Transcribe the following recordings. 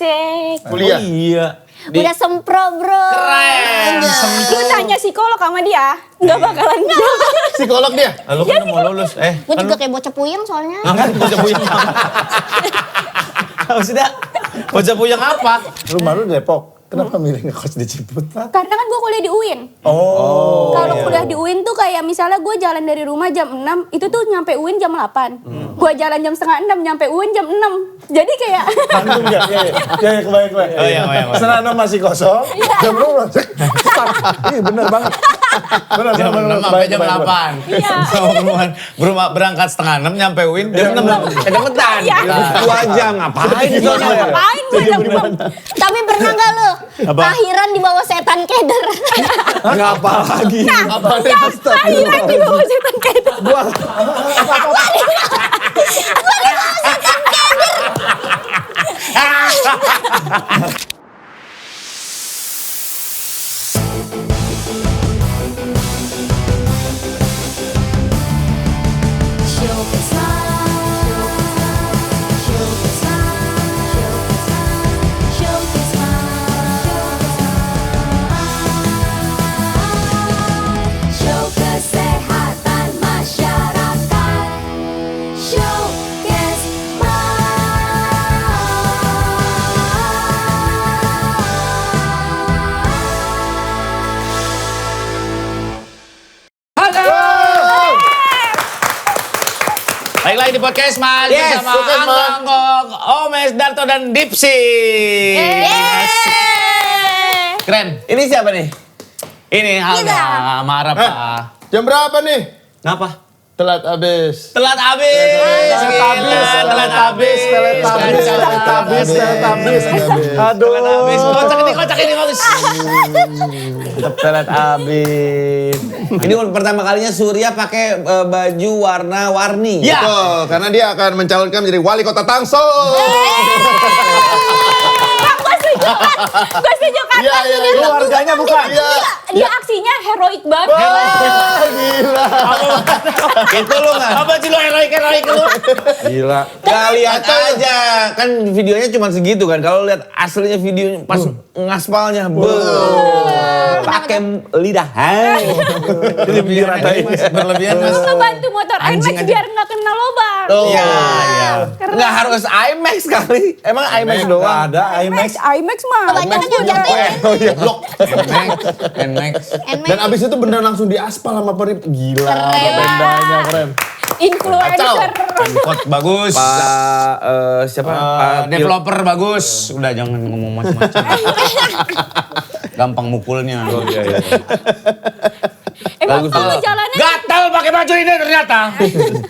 Asik. Kuliah? Oh, iya. Udah sempro bro. Keren. Lu tanya psikolog sama dia, nggak bakalan jawab. Psikolog dia? Lu kan mau lulus. Gue juga kayak bocah puyeng soalnya. Kan bocah puyeng. Maksudnya bocah puyeng apa? Rumah lu Depok. Kenapa milih ngekos di Ciputat? Karena kan gue kuliah di UIN. Oh. Kalau kuliah di UIN tuh kayak misalnya gue jalan dari rumah jam 6, itu tuh nyampe UIN jam 8. Gue jalan jam setengah 6, nyampe UIN jam 6. Jadi kayak... Langsung ya? Ya, kebayang. Oh, iya. Serana masih kosong, jam lu langsung. Iya bener banget. Bener, Jam 6 sampai jam 8. Iya. Berumah berangkat setengah 6 nyampe UIN jam 6. Kedemetan. Iya. 2 jam ngapain di sana? Ngapain gue jam 6? Tapi pernah gak lu? Akhiran di bawah setan keder. Ngapa lagi? Nah, akhiran di bawah setan keder. Gua Baik lagi di podcast Mal bersama Anggong, Omes, Darto dan Dipsi. Keren. Ini siapa nih? Ini Alda, marah Pak. Jam berapa nih? Kenapa? Telat habis. Telat habis. Telat habis. Aduh. Kocak ini bagus. Telat abis. Ini pertama kalinya Surya pakai baju warna-warni. Ya. Betul, karena dia akan mencalonkan menjadi wali kota Tangsel. Gue setuju kan? Iya. Lu warganya bukan? Iya. Dia aksinya heroik banget. Wah, gila. Itu lu nggak? Apa sih lo heroik lu? Gila. Nggak lihat aja. Kan videonya cuma segitu kan. Kalau lihat aslinya videonya pas ngaspalnya. Pakai lidah. Berlebihan Mas. Berlebihan Mas. Gue ngebantu motor Anjing IMAX aja. biar nggak kena lubang. Oh. Iya. Nggak harus IMAX kali. Emang IMAX Nggak doang? ada IMAX. IMAX mah. Kebanyakan yang jatuhin. Oh iya, blok. Nmax. Dan abis itu bener langsung diaspal sama perip. Gila, tendanya keren. Influencer. Pemkot bagus. Pak siapa? Pak Developer bagus. Udah jangan ngomong macam-macam. Gampang mukulnya. Oh iya. Emang Bagus. kalau jalannya, Gatal pakai baju ini ternyata.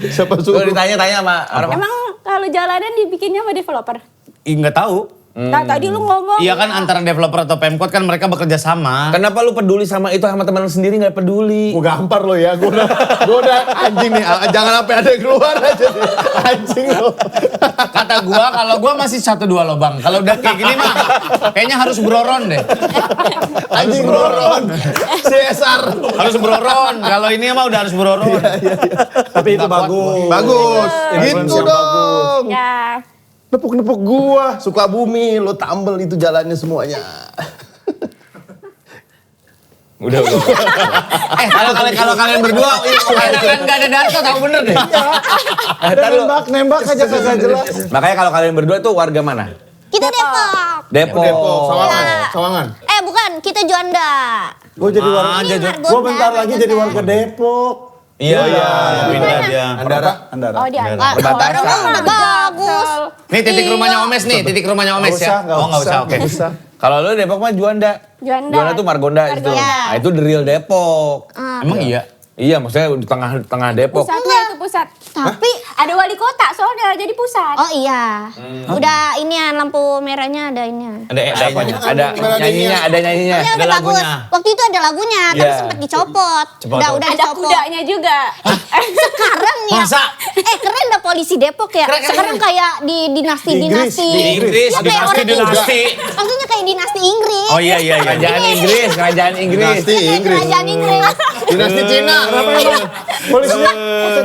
Siapa Lu suruh? ditanya-tanya sama orang. emang kalau jalanan dibikinnya sama developer? Nggak tahu. Nah, tadi lu ngomong. Iya kan antara developer atau Pemkot kan mereka bekerja sama. Kenapa lu peduli sama itu sama teman lu sendiri nggak peduli? Gue gampar lo ya, gue udah anjing nih, jangan sampai ada yang keluar aja nih. Anjing lo. Kata gua kalau gua masih 1-2 lubang. Kalau udah kayak gini mah kayaknya harus beroron deh. Anjing beroron. CSR. Harus beroron. Kalau ini mah udah harus beroron. Tapi itu bagus. Bagus. Gitu dong. Ya. Nepuk-nepuk gua, Sukabumi, lo tambel itu jalannya semuanya. Udah. Kalau kalian berdua enakan enggak ada Darto tahu bener deh. Nembak aja kagak jelas. Makanya kalau kalian berdua tuh warga mana? Kita Depok. Depok. Depok, Sawangan. Ya. Sawangan. Bukan, kita Juanda. Gue jadi warga. Gue bentar lagi jadi warga Depok. Iya, pindah dia. Andara. Oh, dia. Perbatasan. Udah bagus. Nih titik rumahnya Omes nih, titik rumahnya Omes ya. Oh, enggak usah, oke. Kalau lu Depok mah Juanda. Juanda. Tuh Margonda itu. Margonda. Nah, itu the real Depok. Emang iya? Iya, maksudnya di tengah Depok. Pusatnya itu pusat. Tapi ada wali kota soalnya jadi pusat. Oh iya, udah ini ya lampu merahnya ada ini. Ada apanya? Ada nyanyinya, ada nyanyinya. Ya, Ada udah bagus. lagunya. Waktu itu ada lagunya, tapi Iya. sempat dicopot. Udah Ada dicopot. kudanya juga. Sekarang ya. Masa? Keren dah polisi Depok ya. Keren. Sekarang kayak di dinasti-dinasti. Di Inggris, Ya, kayak orang dinasti. Maksudnya kayak dinasti Inggris. Oh iya. Kerajaan Inggris. Dinasti Kayak Inggris. kerajaan Inggris. Dinasti Cina. Polisinya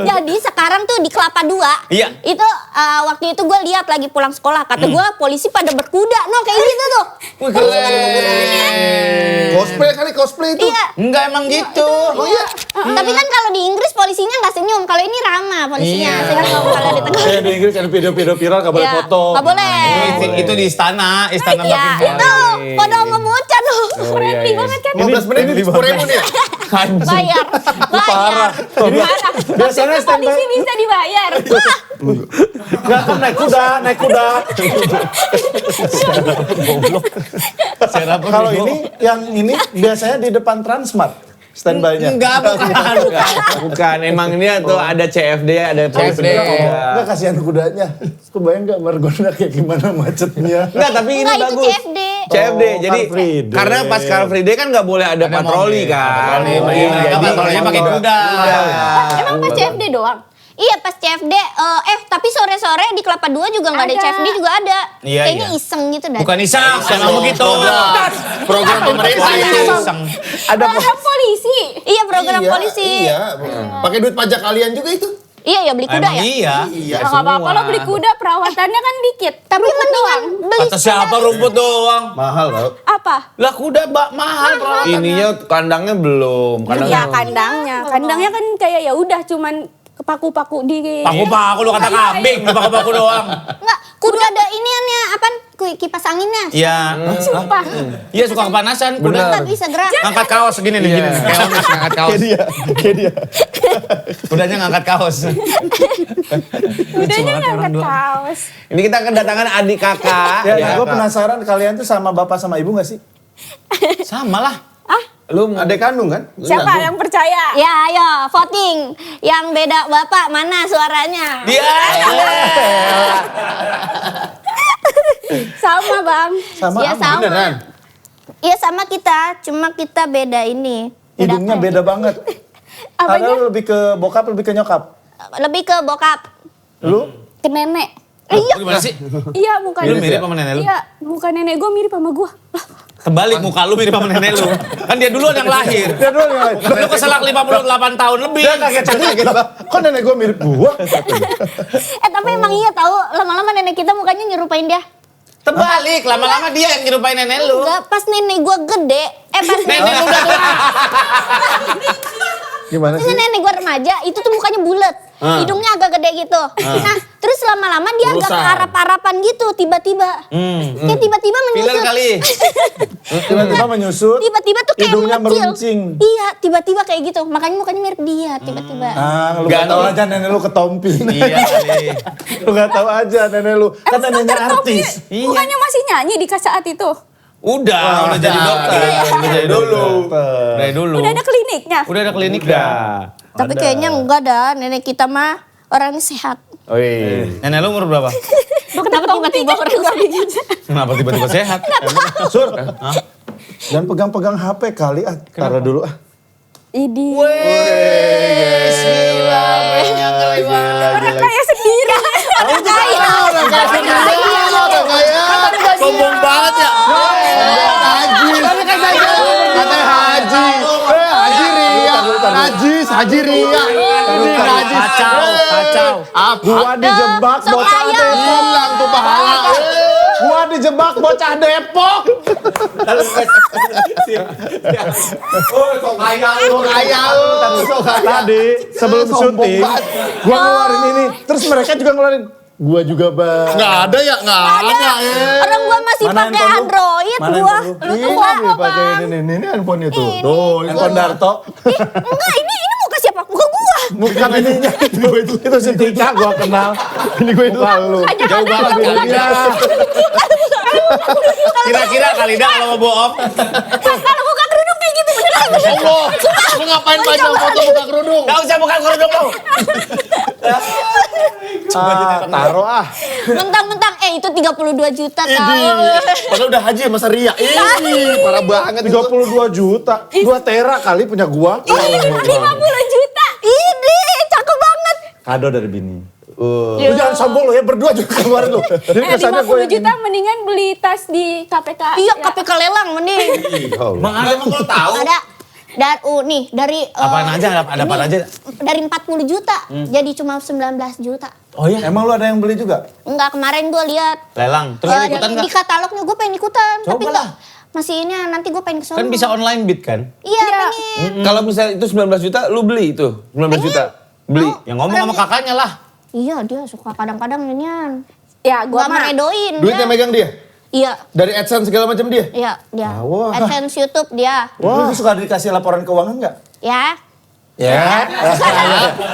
Jadi sekarang sekarang tuh di Kelapa 2. Iya. Itu waktu itu gue lihat lagi pulang sekolah. Kata gue polisi pada berkuda. No kayak gitu tuh. Wih, keren. Cosplay itu. Iya. Enggak emang gitu. Oh iya. Tapi kan kalau di Inggris polisinya nggak senyum. Kalau ini ramah polisinya. Iya. Sehingga kalau ditegur. Kayak di Inggris ada video-video viral gak boleh Iya, foto. nggak boleh. Itu di istana Iya, Buckingham. itu foto sama bocah tuh. Friendly banget kan. 15 menit ini 10.000 nih. Bayar. Bayar. Biasanya Polisi standby. bisa dibayar. Gak tuh naik kuda. Kalau ini biasanya di depan Transmart standby-nya. Enggak, bukan. Emang dia tuh ada CFD, ada CFD. Enggak kasihan kudanya. Kebayang gak Margonda kayak gimana macetnya. Enggak, tapi ini Enggak, itu bagus. CFD. CFD. Oh, Jadi Car Free Day. karena pas Car Free Day kan nggak boleh ada patroli kan. Patroli, mereka patrolinya pakai kuda. Emang pas CFD doang? Iya pas CFD, tapi sore-sore di Kelapa 2 juga nggak ada Ada. CFD juga ada. Iya, Kayaknya iya. iseng gitu dah. Bukan iseng, emang begitu. Program pemerintah. Iseng. Program polisi. Iya program polisi. Iya. Pakai duit pajak kalian juga itu. Iya ya beli kuda Emang ya. iya. Iya. Nggak apa-apa lo beli kuda perawatannya kan dikit. Tapi mendingan beli Kata siapa rumput doang? Mahal tau. Apa? Lah kuda mahal perawatan. Ininya kandangnya belum. Ya kandangnya. Kandangnya kan kayak ya udah cuman kepaku-paku di. Paku-paku lu kata kambing, lu paku-paku doang. Enggak, kuda ada iniannya apaan? Kipas anginnya. Iya. Sumpah. Iya suka kepanasan kuda. Nggak bisa gerak. Ngangkat kaos segini nih, gini. Kayak Omis ngangkat kaos. Kayak dia. Kudanya ngangkat kaos. Udahnya ngangkat kaos. Ini kita kedatangan adik kakak. Ya, gue penasaran kalian tuh sama bapak sama ibu gak sih? Sama lah. Lu adek kandung kan? Siapa yang percaya? Ya ayo voting. Yang beda bapak mana suaranya? Dia. Sama bang. Sama Ya apa? sama. Beneran? Iya sama kita, cuma kita beda ini. Hidungnya apa? beda banget. Apanya? Ada lebih ke bokap, lebih ke nyokap. Lebih ke bokap. Lu? Ke nenek. Iya. Gimana sih? Iya muka Lu mirip sama nenek lu? Iya muka nenek gue mirip sama gue. Kebalik muka lu mirip sama nenek lu. Kan dia duluan yang lahir. Dia dulu yang lain. Lu keselak 58 tahun lebih. Dia kaget. Kok nenek gue mirip gua? Tapi emang iya tahu lama-lama nenek kita mukanya nyerupain dia. Terbalik, lama-lama dia yang nyerupain nenek lu. Enggak, pas nenek gua gede, pas Nenek lu udah tua. Gimana pas sih? nenek gua remaja, itu tuh mukanya bulat. Hidungnya agak gede gitu. Nah, terus lama-lama dia agak Luruskan. keharap-harapan gitu tiba-tiba. Kayak tiba-tiba Filler menyusut. kali. Tiba-tiba menyusut. Tiba-tiba tuh kayak Hidungnya mengecil. meruncing. Iya, tiba-tiba kayak gitu. Makanya mukanya mirip dia tiba-tiba. Ah, lu Gak gak tau tahu. aja nenek lu ketompi. Iya kali. Lu gak tau aja nenek lu. Kan neneknya artis. Bukannya masih nyanyi di saat itu? Udah jadi dokter. Udah jadi dulu. Dari dulu. Udah ada kliniknya. Udah ada klinik dah. Tapi kayaknya enggak dah, nenek kita mah orangnya sehat. Oh iya. Nenek lu umur berapa? Kenapa tiba-tiba orang sehat? Kenapa tiba-tiba sehat? Sur, jangan pegang-pegang HP kali. Taruh dulu. Idi. Gila, Orang kaya sendiri. Orang kaya. Orang kaya sendiri. Orang kaya. Sombong banget ya. Haji. Katanya haji. Haji Ria. Najis, Haji Ria. Ini najis. Kacau. Gua dijebak Sok bocah kaya. Depok. Hilang tuh pahala. Gua dijebak bocah Depok. Kok kaya lu. Tadi sebelum Sombong syuting, banget. gua ngeluarin ini. Terus mereka juga ngeluarin. Gua juga bang. Nggak ada ya? Nggak ada. Orang gua masih Mana pakai handphone lu? Android Mana gua. handphone lu? Lu Ini tua nih kok, pakai Bang. ini handphone itu. Ini. Tuh, Handphone Darto. Enggak, ini muka siapa? Muka gua. Bukan ininya. Itu si Tika gua kenal. Ini gue itu. Lu. Jauh banget. Iya. Kira-kira kali dah kalau mau bohong. Kalau buka kerudung kayak gitu beneran. Allah, lu ngapain panjang foto buka kerudung? Gak usah bukan kerudung lu. Taruh ah. Mentang-mentang itu 32 juta tahu. Padahal udah haji masa Ria. Ini parah banget. 32 juta. 2 tera kali punya gua. 50 juta. Ini cakep banget. Kado dari bini. Lu jangan sombong lu ya, berdua juga keluar lu. Jadi kesannya gue 50 juta mendingan beli tas di KPK. Iya, Ya. KPK lelang mending. Mang ada emang lo tahu? Ada. Dari Apaan aja, ada apaan aja? Dari 40 juta jadi cuma 19 juta. Oh iya? Emang lu ada yang beli juga? Enggak, kemarin gue lihat. Lelang. Terus Ya, ikutan nggak? di katalognya gue pengen ikutan, tapi Coba enggak. lah. Masih ini nanti gue pengen kesana. Kan bisa online bid kan? Iya, pengen. Kalau misalnya itu 19 juta, lu beli itu? 19 juta? Beli? Yang ngomong sama kakaknya lah. Iya, dia suka kadang-kadang inian. Ya gua Gua mah meredoin. Duitnya dia. megang dia? Iya, Dari AdSense segala macam dia? iya, dia. wah. AdSense YouTube dia. Lu suka dikasih laporan keuangan nggak? Ya. Ya.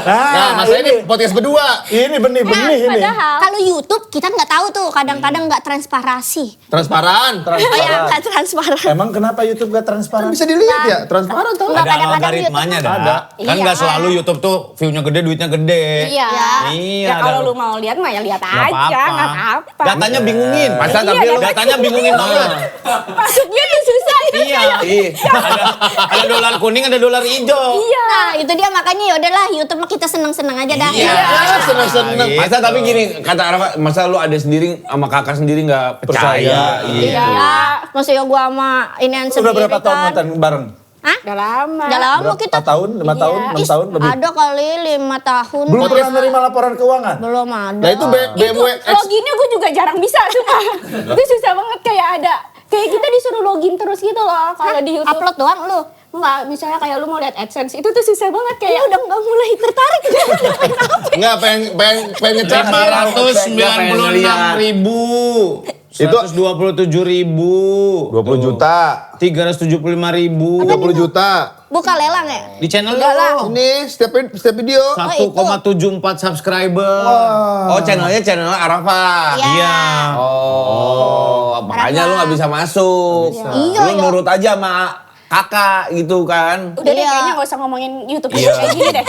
Nah, masa ini podcast berdua. Ini benih-benih ini. padahal Kalau YouTube kita nggak tahu tuh, kadang-kadang nggak transparasi. Transparan. Oh ya, nggak transparan. Emang kenapa YouTube gak transparan? Bisa dilihat ya, transparan tau. Nggak, Ada kadang-kadang algoritmanya YouTube dah. Kan Iya. nggak selalu YouTube tuh view-nya gede, duitnya gede. Iya. Iya, Ya kalau ada- lu mau lihat mah ya lihat Nggak aja, nggak apa-apa. Datanya bingungin. Masa Iya, tapi lu Datanya bingungin banget. Maksudnya tuh susah. Iya. Ada dolar kuning, ada dolar hijau. Iya. Nah, itu dia makanya ya udahlah YouTube mah kita seneng-seneng aja dah. Iya. Seneng-seneng. Gitu. Masa tapi gini, kata Arafa, masa lu ada sendiri sama kakak sendiri nggak percaya? Iya. Maksudnya gua sama inian Udah sendiri berapa tahun kan. nonton bareng? Hah? Udah lama. Udah lama Berapa kita. tahun? 5 tahun? 6 Ih, tahun lebih? Ada kali 5 tahun. Belum Mas. pernah nerima laporan keuangan? Belum ada. Nah itu BMW X. Loginnya gue juga jarang bisa sumpah. Itu susah banget kayak ada. Kayak kita disuruh login terus gitu loh kalau di YouTube. Upload doang lu. Enggak, misalnya kayak lu mau lihat AdSense, itu tuh susah banget kayak udah nggak mulai tertarik. Enggak, pengen ngecek. 596.000. Itu 127.000. 20 juta. 375.000. 30 juta. Buka lelang ya? Di channel Enggak lah. lu. Ini setiap video. 1,74 subscriber. Oh channel Arafa. Iya. Oh makanya lu nggak bisa masuk. Iya, Lu iya. nurut aja sama kakak gitu kan. Udah deh Iya. kayaknya nggak usah ngomongin YouTube kayak gini deh.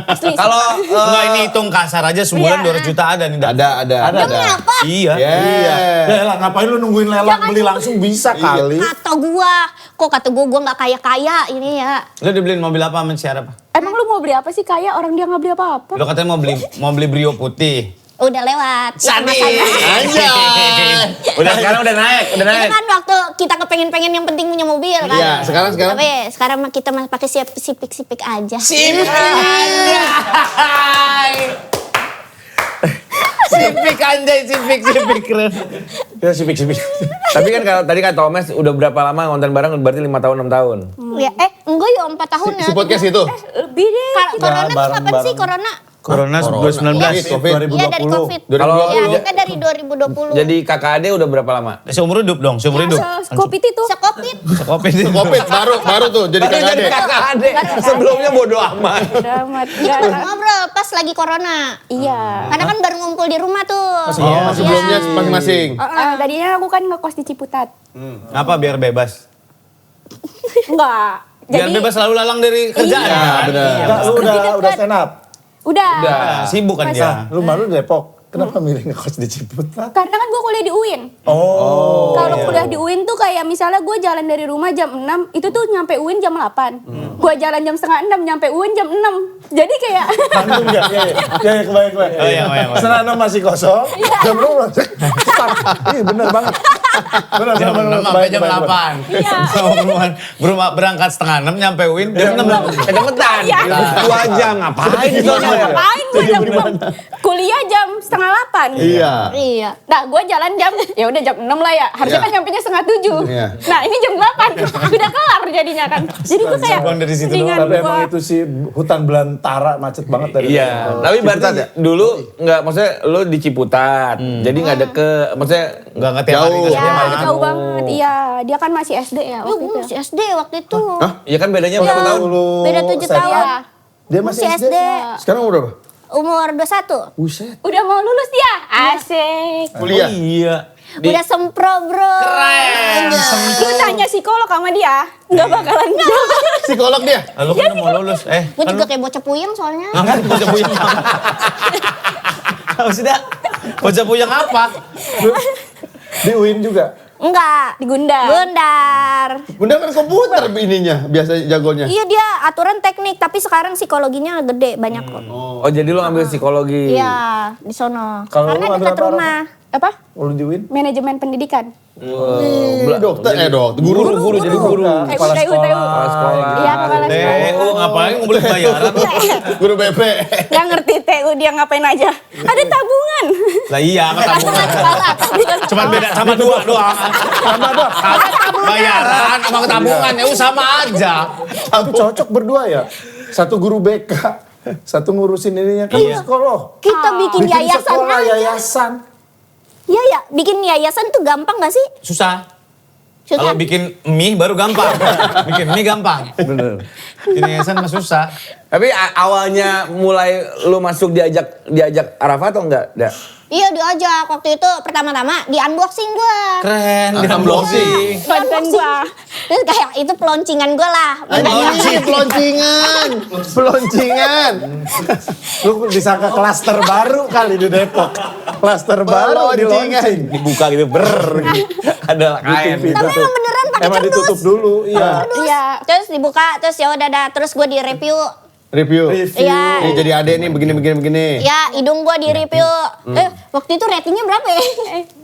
Asli. Kalau Enggak, ini hitung kasar aja sebulan Iya. 200 juta ada nih. Dak. Ada. Demi apa? Iya. Iya. Lelang, ngapain lu nungguin lelang beli langsung bisa kali. Kata gua. Kok kata gua nggak kaya-kaya ini ya. Lu dibeliin mobil apa sama si Arab? Emang lu mau beli apa sih kayak orang dia nggak beli apa-apa? Lu katanya mau beli Brio putih. Udah lewat. Itu Sani. masanya. Anjay. Udah sekarang udah naik. Itu kan waktu kita kepengen-pengen yang penting punya mobil kan. Iya, sekarang. Tapi sekarang mah kita mah pakai sipik-sipik aja. Sipik anjay, sipik keren. Ya sipik. Tapi kan kalau tadi kata Omes udah berapa lama ngonten bareng berarti 5 tahun 6 tahun. Ya, enggak ya 4 tahun ya. Si podcast itu. Lebih deh. Corona tuh kapan bareng-bareng. sih corona? Corona 2019. Covid. Iya dari Covid. 2020. Kalau Iya, kita dari 2020. jadi kakak ade udah berapa lama? Seumur hidup dong, seumur hidup. Sekopit itu. Sekopit. Kopi sih. Covid baru tuh jadi kakak ade. kakak ade. Sebelumnya bodo amat. Dramat. Kita baru ngobrol pas lagi corona. Iya. Karena kan baru ngumpul di rumah tuh. Sebelumnya masing-masing. Tadinya aku kan ngekos di Ciputat. Apa biar bebas? Enggak. Biar bebas selalu lalang dari kerjaan. Iya, kan? benar. Enggak, lu udah stand up. Udah. Nah, sibuk kan dia. Lu baru di Depok. Kenapa milih ngekos di Ciputat? Karena kan gue kuliah di UIN. Oh. Kalau kuliah di UIN tuh kayak misalnya gue jalan dari rumah jam 6, itu tuh nyampe UIN jam 8. Gue jalan jam setengah 6, nyampe UIN jam 6. Jadi kayak Tanggung ya? Ya, kebayang. Oh, iya. Setengah 6 masih kosong, jam 6 cepat. Iya bener banget. Bener, Jam 6 sampai jam 8. Iya. Berumah berangkat setengah 6 nyampe Win jam 6. Kedemetan. Iya. 2 jam ngapain di sana ya? ngapain gue jam kuliah jam setengah 8. Iya. Iya. Nah, gue jalan jam, ya udah jam 6 lah ya. Harusnya Iya. kan nyampenya setengah 7. Iya. Nah, ini jam 8. Udah kelar jadinya kan. Jadi gue kayak, Buang dari situ mendingan Tapi emang gua- itu sih hutan belantara macet banget dari Iya, tapi berarti dulu nggak, maksudnya lu di Ciputat, jadi nggak deket, maksudnya Enggak ngerti apa Jauh. itu. Iya, Jauh. jauh banget. Iya, dia kan masih SD ya Lu waktu itu. masih SD waktu itu. ya kan bedanya berapa tahun? Beda 7 tahun. Iya. Dia masih Masih SD. SD. Sekarang umur berapa? Umur 21. Buset. Udah mau lulus dia? Asik. Kuliah. Iya. Udah sempro, bro. Keren. Lu tanya psikolog sama dia, nggak bakalan jawab. Psikolog dia. Lalu kan mau lulus. Gue juga kayak bocah puyeng soalnya. Enggak bocah puyeng. Maksudnya bocah puyeng apa? Di UIN juga. Enggak. Di Gundar. Gundar. Bunda kan komputer ininya, biasa jagonya. Iya dia aturan teknik, tapi sekarang psikologinya gede banyak kok. Oh jadi lu ambil psikologi? Iya, di sono. Kalau Karena lu ambil dekat apa, rumah. apa? Lu di UIN? Manajemen pendidikan. Dokter, guru jadi guru. Kepala TU. sekolah. Iya, kepala sekolah. TU ngapain ngumpulin bayaran? guru BP. Nggak ngerti TU dia ngapain aja. Ada tabungan. Lah iya, kan tabungan. Sekolah, tabungan. Cuman beda sama dua doang. Bayaran sama tabungan ya sama aja. Tapi cocok berdua ya. Satu guru BK, satu ngurusin ininya kan sekolah. Kita bikin yayasan sekolah aja. yayasan. Iya ya, bikin yayasan tuh gampang gak sih? Susah. Susah. Kalau bikin mie baru gampang. Bikin mie gampang. Bener. Bikin yayasan mah susah. Tapi awalnya mulai lu masuk diajak Arafah atau enggak? Iya diajak, waktu itu pertama-tama di unboxing gua. Keren, di unboxing. Konten gua. Terus kayak itu peloncingan gua lah. Anjing, peloncingan. Lu disangka klaster baru kali di Depok. Klaster baru di launching. Dibuka gitu ada kain. Tapi emang beneran pakai Emang kardus. ditutup dulu, iya. Iya. Terus dibuka, terus ya udah dah. Terus gua di review. Review. Iya. Ini jadi ade nih begini. Ya, hidung gua di review. Waktu itu ratingnya berapa ya?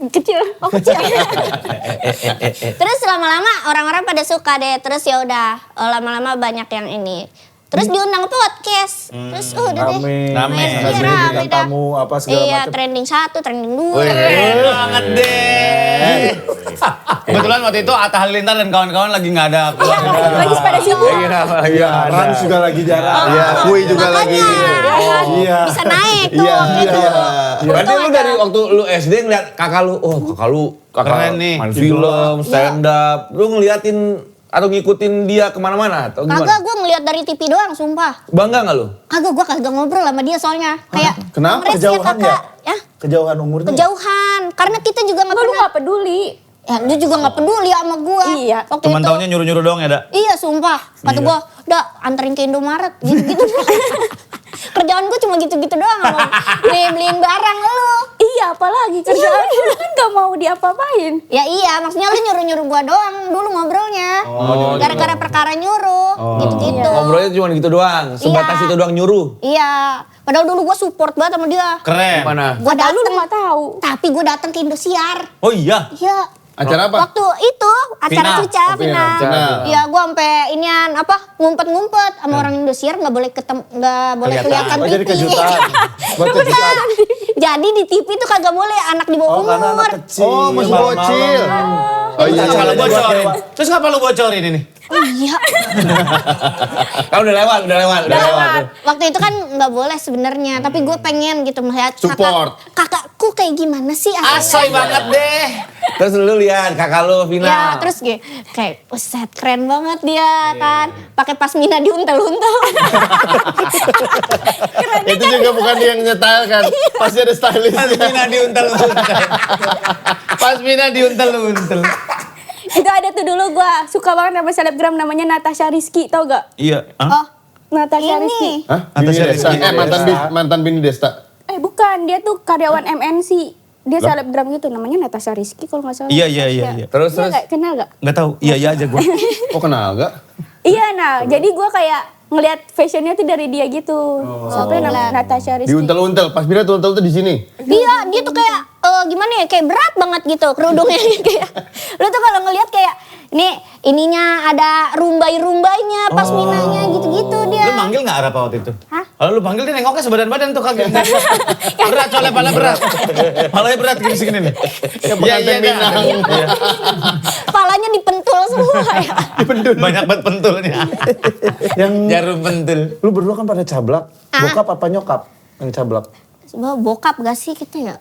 Kecil. Oh kecil. Terus lama-lama orang-orang pada suka deh. Terus ya udah lama-lama banyak yang ini. Terus diundang podcast. Terus udah deh. Rame. Iya, Kasih rame dengan dah. tamu apa segala Iya, macam. trending 1, trending 2. Keren banget deh. Kebetulan waktu itu Atta Halilintar dan kawan-kawan lagi nggak ada. Lagi pada sibuk. Iya, Rans juga lagi jarang. Iya, Kui juga lagi. Iya. Bisa naik tuh Iya, waktu itu. Berarti lu Untung dari ada. waktu lu SD ngeliat kakak lu Keren nih. main film, stand up. Lu ngeliatin atau ngikutin dia kemana-mana atau Kagak, gimana? gue ngeliat dari TV doang, sumpah. Bangga nggak lu? Kagak, gue kagak ngobrol sama dia soalnya. Kayak, Kenapa? "Kongres ya, Kejauhan kakak." Ya, Kejauhan umurnya. kejauhan. Karena kita juga gak Lu pernah. nggak peduli. Ya, lu juga gak peduli sama gue. Iya. Waktu Cuman itu. taunya nyuruh-nyuruh doang ya, Da? Iya, sumpah. Kata gue, udah anterin ke Indomaret. Gitu-gitu. Kerjaan gue cuma gitu-gitu doang. Sama beliin barang lu. Iya, apalagi kerjaan kan nggak mau diapa-apain. Ya iya, maksudnya lu nyuruh-nyuruh gue doang dulu ngobrolnya. Gara-gara perkara nyuruh. Gitu-gitu. Ngobrolnya cuma gitu doang, sebatas Iya. itu doang nyuruh. Iya. Padahal dulu gue support banget sama dia. Keren. Mana? Gue Padahal lu dateng. nggak tahu. Tapi gue datang ke Indosiar. Oh iya. Iya. Acara apa? Waktu itu acara Final. Cica, Oh, final. final. Iya, gue sampai inian apa ngumpet-ngumpet sama orang Indosiar nggak boleh nggak boleh kelihatan Oh, TV. jadi kejutan. Buat kejutan. Jadi di TV itu kagak boleh anak di bawah Oh, karena umur. anak kecil. Oh, masih Malam-malam. bocil. Oh iya. Terus kalau Buat bocorin. lewat. Terus ngapa lu bocorin ini? Oh iya. Kan udah lewat. Waktu itu kan nggak boleh sebenarnya, tapi gue pengen gitu melihat Support. kakakku kayak gimana sih Asoy banget deh. Terus lu lihat kakak lu final. Ya, terus kayak uset keren banget dia kan. Pakai pasmina diuntel-untel. Itu juga bukan dia yang nyetel kan. Pasti ada stylistnya. Pasmina diuntel-untel. Pasmina diuntel-untel. Itu ada tuh dulu gua suka banget sama selebgram namanya Natasha Rizky, tau gak? Iya. Oh, Natasha ini. Rizky. Hah? Atas Bini Rizky Desta. Mantan Bini Desta. Bukan, dia tuh karyawan MNC. Dia selebgram gitu, namanya Natasha Rizky kalau nggak salah. Iya. Terus Iya nggak? Kenal gak? Nggak tahu. Iya aja gue. Oh kenal gak? Iya, nah jadi gua kayak ngelihat fashionnya tuh dari dia gitu. Sampai namanya Natasha Rizky. Diuntel-untel. Pas Bina tuh untel tuh di sini. Dia tuh kayak gimana ya, kayak berat banget gitu kerudungnya. Kayak lu tuh kalau ngelihat kayak ininya ada rumbai-rumbainya, pasminanya gitu-gitu dia. Lu manggil nggak Arapa waktu itu? Hah? Kalau lu panggil dia nengoknya sebadan badan tuh kaget. Berat soalnya pala berat. Palanya berat gini segini nih. Iya Minang. Kepalanya dipentul semua ya. Banyak banget pentulnya. Yang Jarum pentul. lu berdua kan pada cablak. Bokap apa nyokap yang cablak? Bokap gak sih kita ya?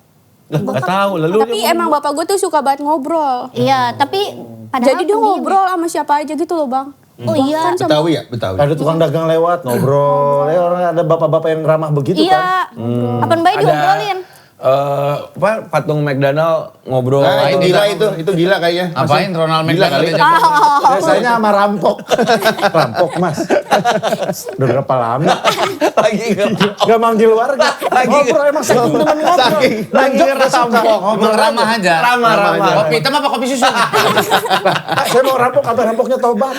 Lah nggak tahu. Lalu Tapi emang bapak gue tuh suka banget ngobrol. Iya, tapi padahal Jadi dia pendiam. ngobrol sama siapa aja gitu loh bang. Oh iya. Bahkan sama- Betawi ya? Betawi. Ada tukang dagang lewat ngobrol. Ya orang ada bapak-bapak yang ramah begitu kan. Iya. Kapan bayi diobrolin? Patung McDonald ngobrol. Nah, itu ini gila lah. itu gila kayaknya. Apain Ronald Gila McDonald kali. aja. Biasanya sama rampok. Rampok mas. Udah berapa lama? Lagi Gak manggil warga. Ngobrol emang saking temen ngobrol. Saking. Lagi rampok. Emang ramah aja. Ramah. Kopi hitam apa kopi susu? Saya mau rampok, apa rampoknya tobat.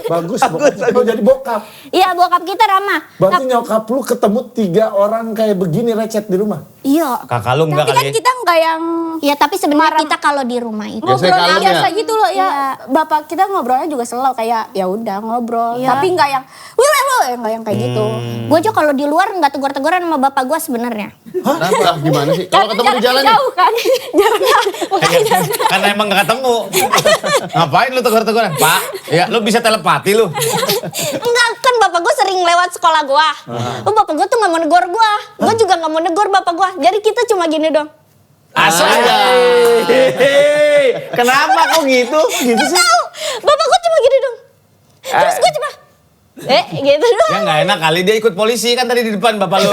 Bagus. Mau jadi bokap. Iya, bokap kita ramah. Berarti nyokap lu ketemu 3 orang kayak begini recet di rumah. Iya. Kakak lu enggak Tapi kan kali. kita enggak yang Ya tapi sebenarnya kita kalau di rumah itu Biasanya ngobrolnya kalem ya? biasa gitu loh ya. Iya. Bapak kita ngobrolnya juga slow kayak ya udah ngobrol. Iya. Tapi enggak yang enggak yang kayak gitu. gue aja kalau di luar nggak tegur-teguran sama bapak gue sebenarnya. Kenapa? Gimana sih? Kalau ketemu di jalan nih? jauh kan. Jaraknya Karena emang gak ketemu. Ngapain lu tegur-teguran? Pak, ya lu bisa telepati lu. Enggak, kan bapak gue sering lewat sekolah gue. Bapak gue tuh nggak mau negor gue. Gue juga nggak mau negor bapak gue. Jadi kita cuma gini dong. Asal Kenapa kok gitu? Gitu sih. Tahu, bapak gue cuma gini dong. Terus gue cuma, gitu dong. Ya nggak enak kali dia ikut polisi kan tadi di depan bapak lu.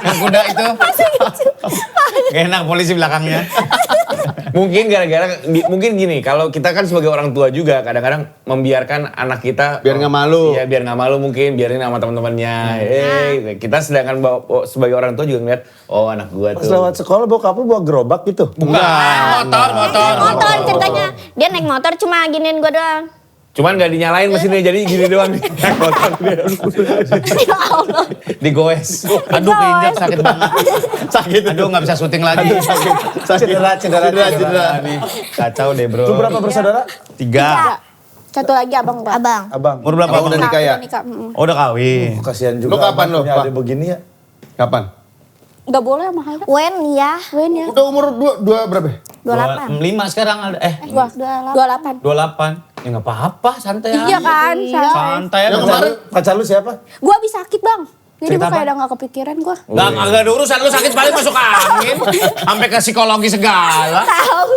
Yang kuda itu. Gak enak polisi belakangnya. Mungkin mungkin gini, kalau kita kan sebagai orang tua juga kadang-kadang membiarkan anak kita Biar nggak malu. Iya, biar nggak malu mungkin, biarin sama teman-temannya. Kita sedangkan sebagai orang tua juga ngeliat, oh anak gua Pas tuh. lewat sekolah bokap lu bawa gerobak gitu. Bukan, motor. Motor ceritanya. Dia naik motor cuma giniin gue doang. Cuman nggak dinyalain mesinnya, jadi gini doang nih. Ya Allah. Digoes. Aduh keinjak sakit banget. Sakit. Aduh nggak bisa syuting lagi. Cedera. Nih, kacau deh bro. Lu berapa bersaudara? 3. satu lagi abang gua. Abang. Abang. Umur berapa? Abang udah nikah ya? Nikah. Oh udah kawin. Kasihan juga. Lu kapan lu, punya Pak? adik begini ya? Kapan? Enggak boleh mahal. Wen ya. Wen ya. Udah umur dua berapa? 28. 5 sekarang ada. Gua 28. 28. Ya nggak apa-apa, santai aja. Iya kan? Santai Yang aja. kemarin Pacar lu siapa? Gua habis sakit, Bang. Jadi Cerita gua kayak apa? udah gak kepikiran gua. Nggak ada urusan, lu sakit paling masuk angin. Sampai ke psikologi segala. Tahu.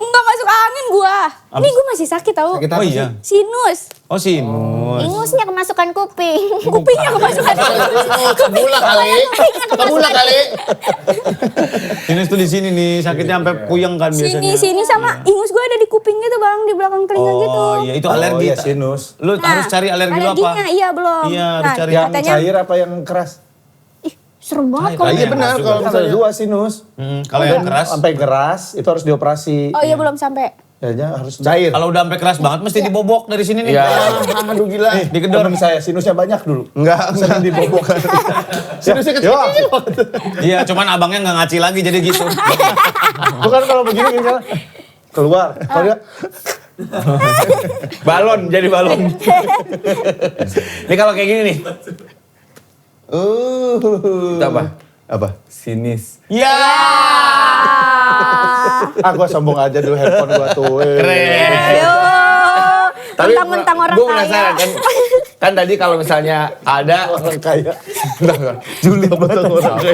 Enggak masuk angin gua. Ini gua masih sakit tahu. Sakit Oh apa iya. Sinus. Oh sinus. Ingusnya kemasukan kuping. Kupingnya kemasukan. Kebulah kali. Kebulah kali. Sinus tuh di sini nih, sakitnya sampai puyeng kan biasanya. Sini sama ingus gua ada di kuping gitu, Bang, di belakang telinga gitu. Oh iya, itu alergi. Oh iya, sinus. Lu harus cari alergi lu apa? Alerginya iya belum. Iya, harus cari. Yang katanya cair apa yang keras? Ih, serem banget kalau Iya benar kalau Kan ada dua sinus. Kalau yang keras, Sampai keras itu harus dioperasi. Oh iya belum sampai. Kayaknya harus Cair. kalau udah sampai keras banget mesti dibobok dari sini nih. Iya. Aduh gila. Digedor. Temen saya sinusnya banyak dulu. Enggak. Sering dibobok. Sinusnya kecil. Iya, cuman abangnya nggak ngaci lagi jadi gitu. Bukan kalau begini kan keluar. Kalau dia Balon, jadi balon. Ini kalau kayak gini nih. Itu apa? Apa? Sinis. Ya. gua sombong aja dulu handphone gua tuh. Keren. Ayo. Mentang-mentang orang Gue kaya. penasaran kan tadi kalau misalnya ada Orang kaya. Julid betul orang kaya.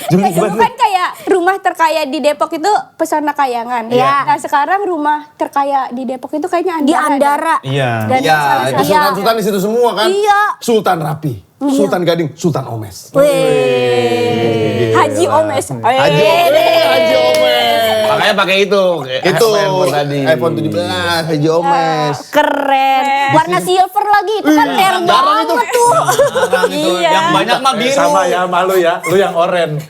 Dulu kan kayak rumah terkaya di Depok itu Pesona Kayangan. Iya. Nah sekarang rumah terkaya di Depok itu kayaknya di Andara. Iya. Dan Iya, itu iya. sultan di situ semua kan? Iya. Sultan Rapi, Sultan Gading, Sultan Omes. Wih. Haji Omes. Haji Omes, Haji Omes. makanya pakai itu. Itu handphone tadi. iPhone 17 Haji Omes. Keren. Warna silver lagi itu kan rare banget tuh. Sekarang itu Iya. yang banyak mah biru. Sama ya malu ya. Lu yang oren.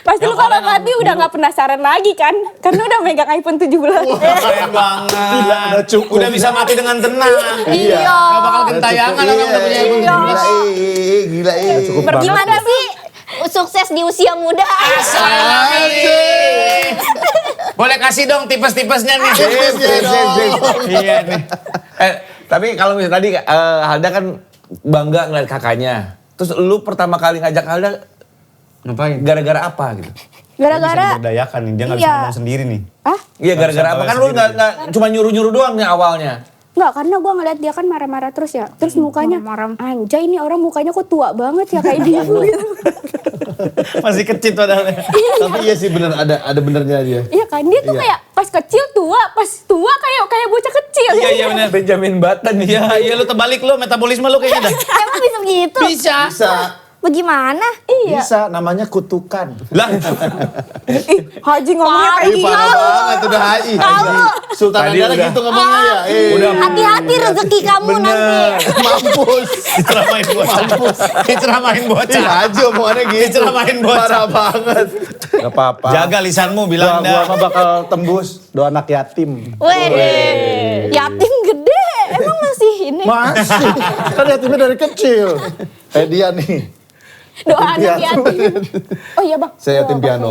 Pasti lu kalau mati udah gak penasaran lagi kan? Karena udah megang iPhone 17. Keren banget. Tidak ada cukup. Udah bisa mati dengan tenang. Iya. Gak bakal gentayangan orang udah punya iPhone 17. Gila, Cukup banget. Gimana sih sukses di usia muda? Boleh kasih dong tipes-tipesnya nih. Iya nih. Tapi kalau misalnya tadi Halda kan bangga ngeliat kakaknya. Terus lu pertama kali ngajak Halda Ngapain? gara-gara apa gitu? Gara-gara Berdayakan nih, dia gak bisa Iya. ngomong sendiri nih. ah Iya gara-gara apa? Kan lu nggak cuma nyuruh-nyuruh doang nih awalnya. Enggak, karena gue ngeliat dia kan marah-marah terus ya. Terus mukanya, anjay ini orang mukanya kok tua banget ya kayak dia gitu. Masih kecil padahal. Tapi iya sih bener ada benernya dia. Iya kan, dia tuh kayak pas kecil tua, pas tua kayak bocah kecil. Iya iya benar. Benjamin Button Iya iya lu terbalik lu metabolisme lu kayaknya dah. Emang bisa begitu? Bisa. Bisa. Bagaimana? Iya. Bisa namanya kutukan. Lah. Haji ngomongnya kayak Ih, gitu. parah banget udah Haji. Sultan Tadi Andara udah. gitu ngomongnya ya. Udah. Hati-hati rezeki kamu nanti. Mampus. Diceramain bocah. Diceramain Ih, bocah. Haji omongannya gitu. Diceramain bocah. Parah banget. Gak apa-apa. Jaga lisanmu Gua bilang dah. mah bakal tembus doa anak yatim. Wede. Yatim gede. Emang masih ini? Masih. Kan yatimnya dari kecil. Kayak dia nih. Doa anak yatim. Oh iya bang. Saya yatim piano.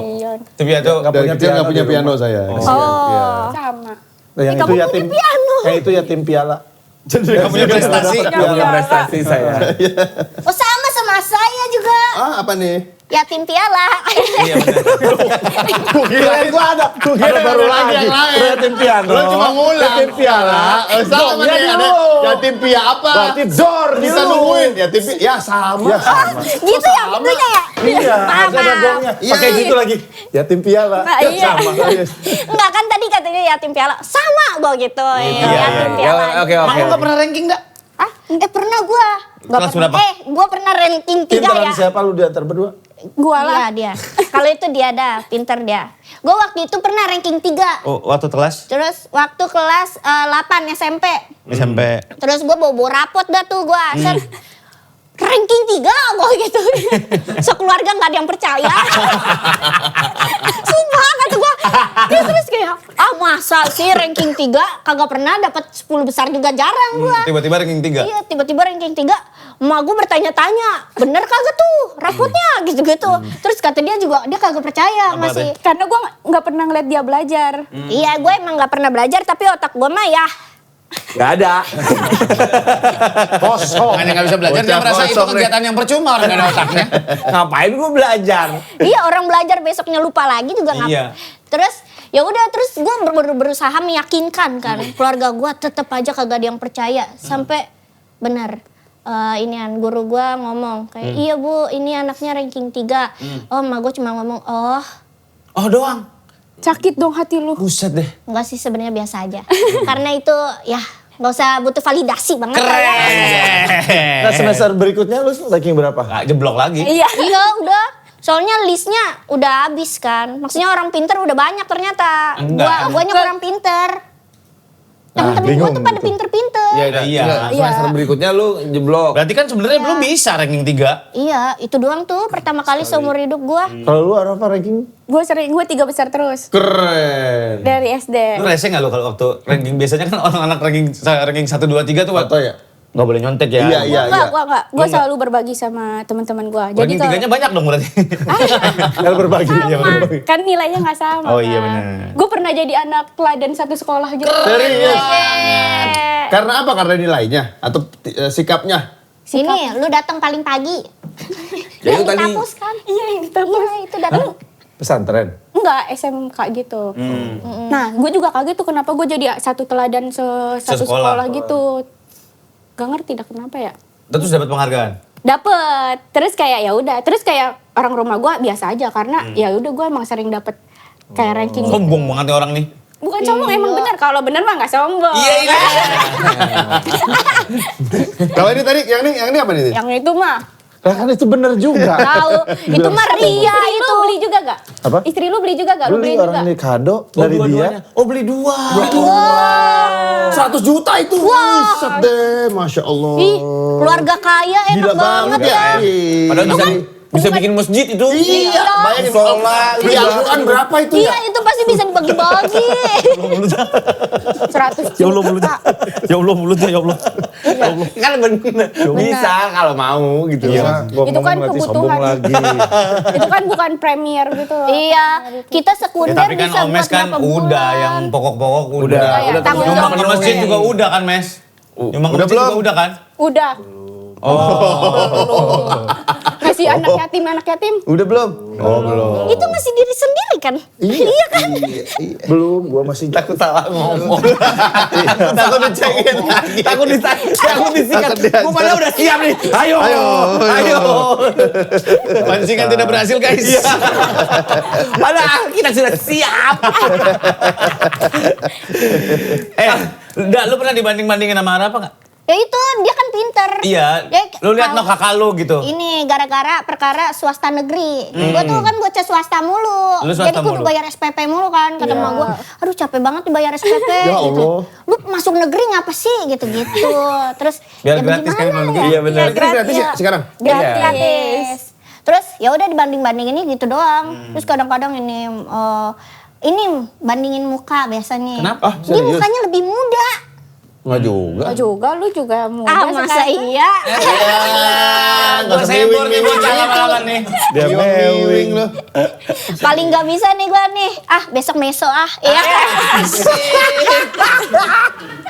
Tapi itu Nggak Dari punya kecil nggak piano punya di piano rumah. saya. Oh, sama. Nah, yang Kamu itu punya yatim piano. Yang itu yatim piala. Jadi kamu punya prestasi. Nggak punya prestasi saya. Oh sama saya juga. apa nih? Yatim piala. Iya benar. Kirain gua ada. Ada baru lagi yang lain. Yatim piano. Lo cuma ngulang. Yatim piala. Sama Dongnya nih ada dulu. yatim pia apa? Berarti zor Bisa dulu. nungguin yatim pia. Ya sama. Ya sama. Gitu ya bentuknya ya? Iya, harus ada gongnya. Iya. Pakai gitu lagi. Yatim piala. Nah, iya. Sama. Enggak kan tadi katanya yatim piala. Sama gua gitu. Yatim piala. Oke. Kamu nggak pernah ranking nggak? Ah, pernah gua. Kelas berapa? Gua pernah ranking 3 Pinteran ya. siapa lu di antara berdua? Gua lah. Iya dia. Kalau itu dia dah, pinter dia. Gua waktu itu pernah ranking 3. Oh, waktu kelas Terus waktu kelas 8 SMP. SMP. Terus gua bawa rapot dah tuh gua. Set, ranking 3 gua gitu. Sekeluarga nggak ada yang percaya. Sumpah kata gua. Terus kayak, masa sih ranking 3 kagak pernah dapat 10 besar juga jarang gua. Tiba-tiba ranking 3. Iya, tiba-tiba ranking 3. Emak gue bertanya-tanya, bener kagak tuh rapotnya gitu-gitu. Terus kata dia juga, dia kagak percaya Apa masih. Karena gue nggak pernah ngeliat dia belajar. Iya, gue emang gak pernah belajar, tapi otak gue mah ya. Gak ada. Kosong. Makanya nggak bisa belajar, dia Bocah merasa itu kosong nih. kegiatan yang percuma orang nggak ada otaknya. Ngapain gue belajar? Iya, orang belajar besoknya lupa lagi juga nggak. Iya. Terus ya udah, terus gue berusaha meyakinkan kan keluarga gue tetap aja kagak ada yang percaya sampai benar. Inian guru gue ngomong kayak iya bu ini anaknya ranking 3. Oh emak gue cuma ngomong Oh doang. Sakit dong hati lu. Buset deh. enggak sih sebenarnya biasa aja. Karena itu ya nggak usah butuh validasi banget lah ya. Nah semester berikutnya lu ranking berapa? Nggak jeblok lagi. Iya. Iya udah. Soalnya listnya udah habis kan. Maksudnya orang pinter udah banyak ternyata. Enggak. Guanya kurang pinter. Temen-temen gue bingung tuh pada gitu. pinter-pinter. Iya. Semester berikutnya lu jeblok. Berarti kan sebenarnya belum bisa ranking 3. Iya, itu doang tuh pertama kali seumur hidup gue. Kalau lu apa ranking? Gue 3 besar terus. Keren. Dari SD. Lu rese nggak lu kalau waktu ranking biasanya kan orang-anak ranking 1, 2, 3 tuh Atau ya? nggak boleh nyontek ya. Iya. Enggak. Gue selalu berbagi sama teman-teman gue. Jadi Ranking 3-nya banyak dong berarti. Kalau berbagi. sama. Kan nilainya nggak sama. Oh, iya, kan. benar. Gue pernah jadi anak teladan satu sekolah gitu. Serius? Eh, Karena apa? Karena nilainya atau sikapnya? Sini, lu datang paling pagi. Ya, itu Yang tadi. dihapus kan? Iya yang ditambah. Iya, itu datang. Pesantren. Enggak, SMK gitu. Nah, gue juga kaget tuh kenapa gue jadi satu teladan satu Sesekolah. sekolah gitu. Gak ngerti dah kenapa ya. Terus dapat penghargaan. Dapet. Terus kayak ya udah. Terus kayak orang rumah gue biasa aja karena ya udah gue emang sering dapet kayak ranking. Sombong banget nih orang nih. Bukan sombong, emang benar. Kalau benar mah nggak sombong. Iya. Kalau ini tadi yang ini apa nih? Yang itu mah Lah kan itu bener juga. Tahu, itu mah ria istri itu. lu beli juga gak? Apa? Istri lu beli juga gak? Lu Beli beliin juga? orang ini kado dari dia. Oh beli 2. 100 juta itu. Buset deh, Masya Allah. Ih, keluarga kaya enak Gila banget ya. Padahal bisa bikin masjid itu. Iya, bayangin Sholat, beli Al-Quran berapa itu Iya, ya? itu pasti bisa dibagi-bagi. 100 Ya Allah juta. mulutnya. Ya Allah mulutnya ya Allah. Kan bener. Bisa kalau mau gitu. Iya, gua Itu kan ngomong nanti sombong kebutuhan. lagi. Itu kan bukan premier gitu loh. Iya, kita sekunder Tapi kan bisa Om Mes buat kan berapa udah bulan. yang pokok-pokok udah. Udah, tanggung Nyumbang jawab ke masjid penuhi. juga udah kan Mes? Nyumbang ke Udah masjid juga belum? udah kan? Udah. Ngasih anak yatim. Udah belum? Oh, belum. Itu masih diri sendiri kan? Iya kan? Belum, gua masih Takut salah ngomong. Takut dicengin lagi. Takut disikat. Gua padahal udah siap nih. Ayo. Pancingan tidak berhasil guys. Padahal kita sudah siap. Lu pernah dibanding-bandingin sama Ara apa nggak? Ya itu, dia kan pinter. Iya. Ya, Lu lihat no kalau- kakak lu gitu. Ini gara-gara perkara swasta negeri. Gue tuh kan bocah swasta mulu. Lu swasta Jadi kudu mulu? bayar SPP mulu kan. Kata emak gue, aduh capek banget dibayar SPP Ya gitu. Allah. Lu masuk negeri ngapa sih gitu-gitu. Terus Biar ya gratis kan bagaimana kalau negeri. ya? Iya, bener. Ya, Negeri gratis ya sekarang? Gratis. Terus ya udah dibanding-bandingin ini gitu doang. Terus kadang-kadang ini bandingin muka biasanya. Kenapa? Ah, Dia serius? mukanya lebih muda. Enggak juga. Oh juga, lu juga muda Masa sekarang. iya? Gue sembor nih bocah lama-lama nih. Dia Mewing lu. Paling nggak bisa nih gue nih. Besok meso Iya.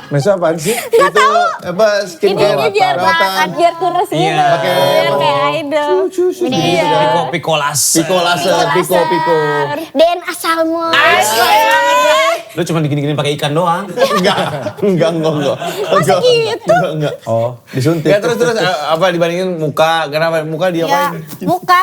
Masa apaan sih? Itu apa Ini skincare biar perawatan. biar kurus gitu. Iya. Biar kayak idol. Iya. Piko laser. Piko laser, piko. Den asalmu. Lu cuma digini-gini pakai ikan doang. Enggak. Masa gitu? Enggak. Oh, disuntik. Ya terus apa dibandingin muka? Kenapa muka dia Ya, apain?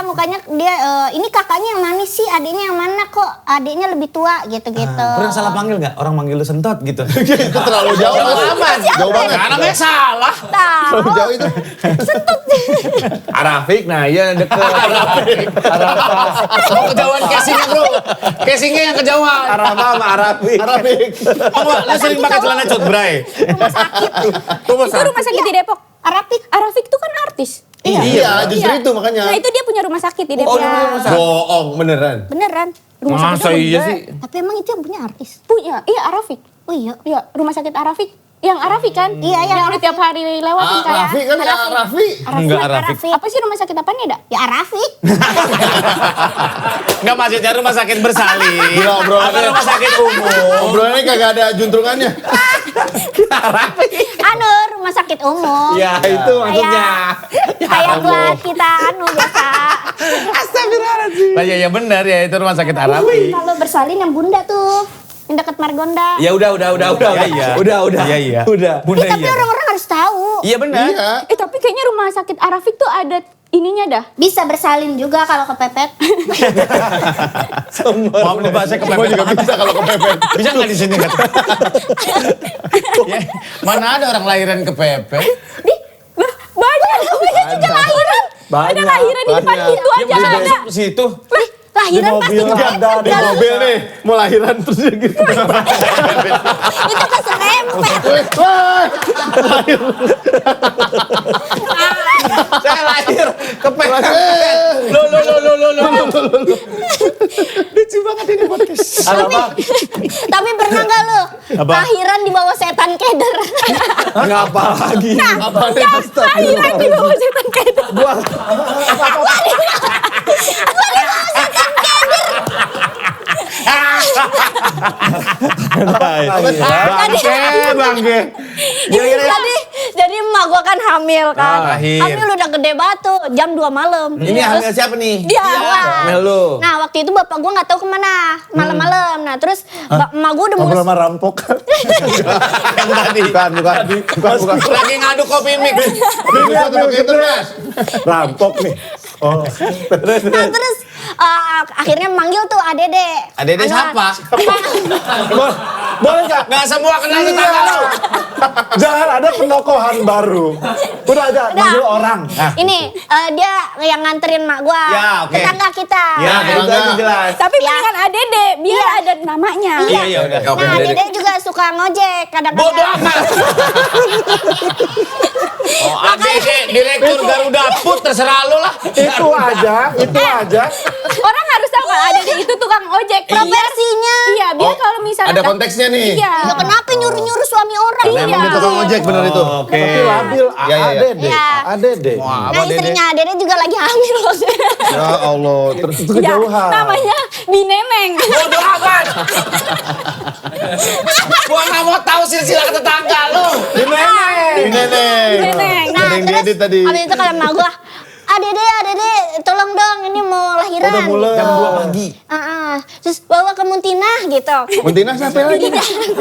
mukanya dia ini kakaknya yang mana sih, adiknya yang mana kok adiknya lebih tua gitu-gitu. Pernah salah panggil nggak? Orang manggil lu sentot gitu. Itu terlalu jauh. Mas. Jauh banget. Karena namanya salah. Tahu. Terlalu jauh itu. Arafik, nah iya deket. Oh kejauhan casingnya bro. Casingnya yang kejauhan. Arafa sama Arafik. Arabik. Oh enggak, lu sering pakai celana cut bray. Rumah sakit. Itu rumah sakit di Depok. Arapik. Arafik tuh kan artis. Iya, justru itu makanya. Nah itu dia punya rumah sakit di Depok. Bohong, beneran. Beneran. Rumah sakit Masa itu iya gede. sih? Tapi emang itu yang punya artis. Punya, iya Arafik. Oh iya. Iya, rumah sakit Arafik. Yang Arafik kan? Iya, yang Yang lu tiap hari lewatin kan? Raffi kan ya, Raffi. Enggak Arafik. Apa sih rumah sakit apanya, Dak? Ya Arafik. Enggak maksudnya rumah sakit bersalin. Gila, obrolannya. Apa rumah sakit umum? Obrolannya kagak ada juntrungannya. Rumah sakit umum. Ya itu maksudnya. Kayak buat kita biasa. Nah, ya benar ya itu rumah sakit Arafik. Kalau bersalin yang bunda tuh. Yang dekat Margonda. Ya udah. Iya. Udah. Iya. Udah. Bunda Tapi iya. orang-orang harus tahu. Iya benar. Iya. Tapi kayaknya rumah sakit Arafik tuh ada ininya dah. Bisa bersalin juga kalau kepepet. Maaf nih bahasa Gue kepepet. juga bisa kalau kepepet. Bisa nggak di sini kan? Ya, mana ada orang lahiran kepepet? Banyak juga lahiran. Ada lahiran di depan banyak. pintu Ya aja masa ada. masuk ke situ. Lahiran pasti mobil ada, Di mobil nih, mau lahiran terus dia gitu. itu keserempet. Wah, Saya lahir kepepet. Lucu banget ini podcast. Tapi pernah nggak lo lahiran di bawah setan keder? Ngapa lagi? Lahiran di bawah setan keder. Bangke. Jadi emak gua kan hamil kan. lahir. Hamil udah gede batu, jam 2 malam. Ini hamil siapa nih? Dia gua. Hamil lu. Nah waktu itu bapak gua nggak tahu kemana malam-malam. Nah terus emak gua udah Ngobrol mulai sama rampok. Yang tadi. Bukan. Lagi ngadu kopi mix. ini apa gitu, Mas? Rampok nih. Oh. Nah terus akhirnya manggil tuh Adede. Adede siapa? Boleh nggak? Nggak semua kenal tetangga lu. Jangan ada penokohan baru. Udah aja, manggil orang. Ini dia yang nganterin mak gua. Ya, oke. Tetangga kita. Ya, Itu aja jelas. Tapi Ya. mendingan Adede biar ada namanya. Iya, iya udah. Oke, Nah, Dede. Dede juga suka ngojek kadang-kadang. Bodoh amat. Oh, Adede direktur Garuda Put terserah lu lah. Itu aja. Orang harus tahu kalau Adede itu tukang ojek. Profesinya. Iya, biar kalau misalnya Ada konteksnya nih. Iya. Ya kenapa nyuruh-nyuruh suami orang? Karena emang dia tukang ojek bener itu. Oke. Tapi labil, Ya, ya, ya. ADD. Ya. ADD. Nah istrinya Dede juga lagi hamil loh. Ya Allah, terus Itu Ya, kejauhan. namanya Binemeng. Bodoh amat. Gua nggak mau tahu silsilah tetangga lu. ini neneng. Neneng. Nah Ada yang terus diedit tadi. abis itu kata emak gua, Adede, tolong dong ini mau lahiran. Udah mulai. Gitu. Jam 2 pagi. Terus bawa ke Muntinah gitu. Muntina siapa lagi?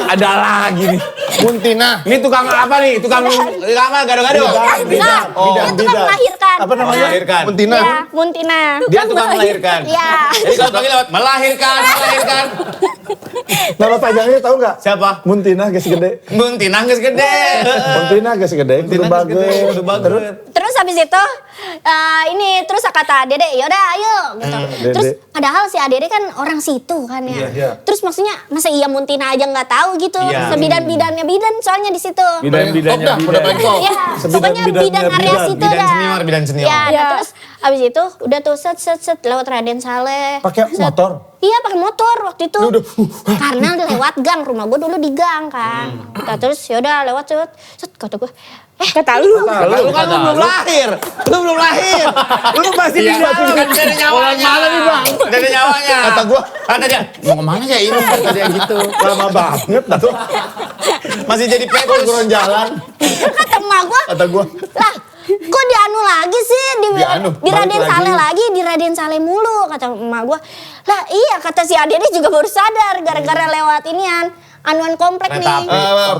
Ada lagi nih. Muntina. Ini tukang apa nih? Tukang apa? Gado-gado. Nah, dia tukang melahirkan. Apa namanya? Melahirkan. Muntina. Ya, Muntinah. Dia tukang melahirkan. Iya. Jadi kalau panggil lewat melahirkan. Nama panjangnya tahu nggak? Siapa? Muntina ges gede. Muntinah geus gede. Muntina ges gede. Kudu bagus. Terus Terus habis itu terus kata Dede, yaudah ayo gitu. Dede. Terus padahal si Adede kan orang situ kan ya. Iya. Terus maksudnya masa iya Muntina aja nggak tahu gitu. Iya. Sebidan-bidannya bidan soalnya di situ. Udah paling top. Ya, pokoknya Sebidan-bidannya bidan area bidan. situ Bidan dah. senior, bidan senior. Ya, nah, Ya. terus Abis itu udah tuh set lewat Raden Saleh. Pakai Set. motor? Iya pakai motor waktu itu. Udah. Karena lewat gang, rumah gue dulu di gang kan. Nah, terus yaudah lewat set kata gue. Kata lu. Lu kan belum lahir. Lu belum lahir. Lu masih di dalam. Kan dari nyawanya. Mana nih, Bang? Dari nyawanya. Kata gua. Kata dia, mau kemana ya ini? Kata dia gitu. Lama banget tuh. Masih jadi Kok petus. turun jalan? Kata emak gue. Kata gua. Lah kok dianu lagi sih Dianu, di Raden balik Saleh lagi. lagi di Raden Saleh mulu kata emak gue. Lah iya kata si Ade ini juga baru sadar gara-gara lewat inian anuan komplek Kereta nih. api.